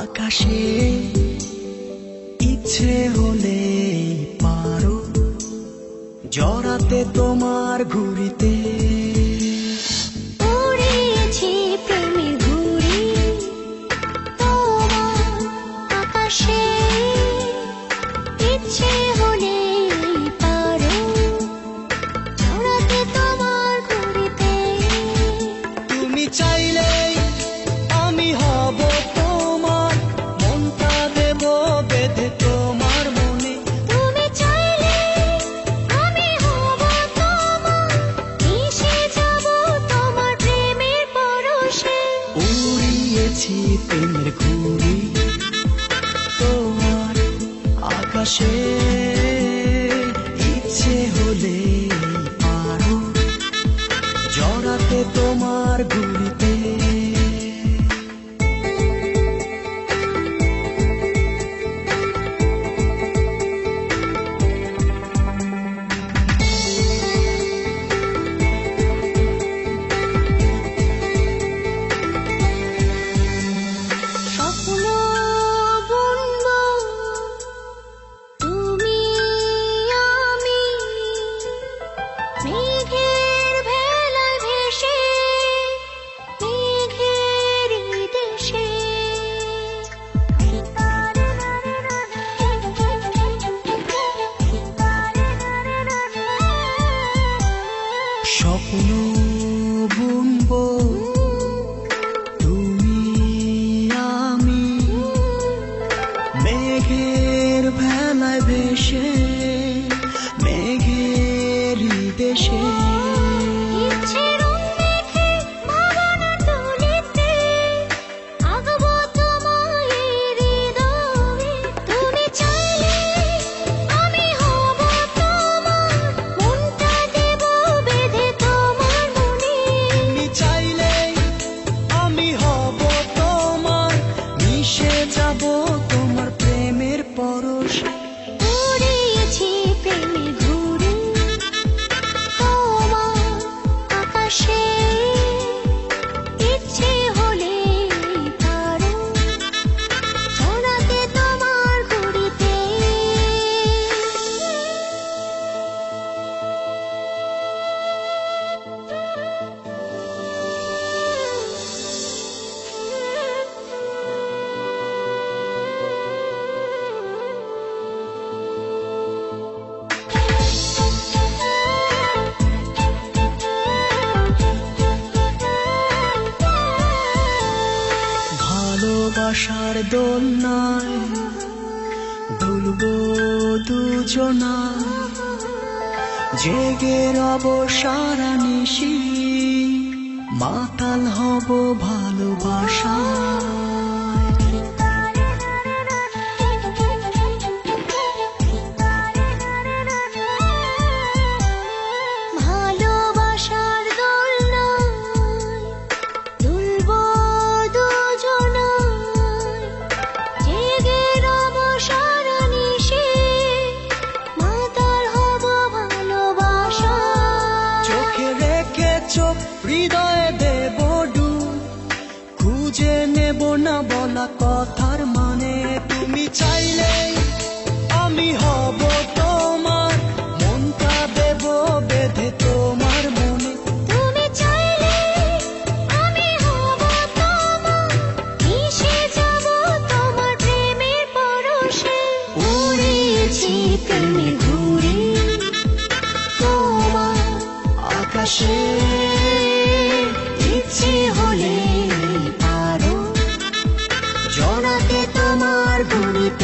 আকাশে ইচ্ছে হলে পারো জড়াতে তোমার ঘুড়িতে। উড়িয়েছি প্রেমের ঘুড়ি তোমার আকাশে, ইচ্ছে হলে পারো জড়াতে তোমার ঘুড়িতে। তুমি চাইলেই আমি হব তোমার, মনটা দেব বেঁধে তোমার মনে। তুমি চাইলে আমি হব তোমার, মিশে যাব তোমার প্রেমের পরশে। উড়িয়েছি প্রেমের ঘুড়ি তোমার আকাশে, ইচ্ছে হলে পারো জড়াতে তোমার ঘুড়িতে। স্বপ্ন বুনবো তুমি আমি, মেঘের ভেলায় ভেসে মেঘের দেশে। স্বপ্ন বুনবো তুমি আমি, মেঘের ভেলায় ভেসে মেঘের দেশে। ইচ্ছে রং মেখে ভাবনা তুলিতে আঁকবো তোমায় হৃদয়ে। তুমি চাইলে আমি হব তোমার, মনটা দেব বেঁধে তোমার মনে। তুমি চাইলে আমি হব তোমার, মিশে যাব তোমার প্রেমের পরশে। উড়িয়েছি প্রেমের ঘুড়ি তোমার আকাশে, ইচ্ছে হলে পারো জড়াতে তোমার ঘুড়িতে। ভালোবাসার দোলনায় দুলবো দুজনায়, জেগে রব সারা নিশি, মাতাল হব ভালোবাসায়। ভালোবাসার দোলনায় দুলবো দুজনায়, জেগে রব সারা নিশি, মাতাল হব ভালোবাসায়। চোখে রেখে চোখ হৃদয়ে দেব ডুব, খুঁজে নেব না বলা কথার মানে। তুমি চাইলে আমি হব তোমার, মনটা দেব বেঁধে তোমার মনে। তুমি চাইলে আমি হব তোমার, মিশে যাব তোমার প্রেমের পরশে। উড়িয়েছি প্রেমের ঘুড়ি তোমার আকাশে ইচ্ছে হলে পারো জড়াতে তোমার ঘুড়িতে।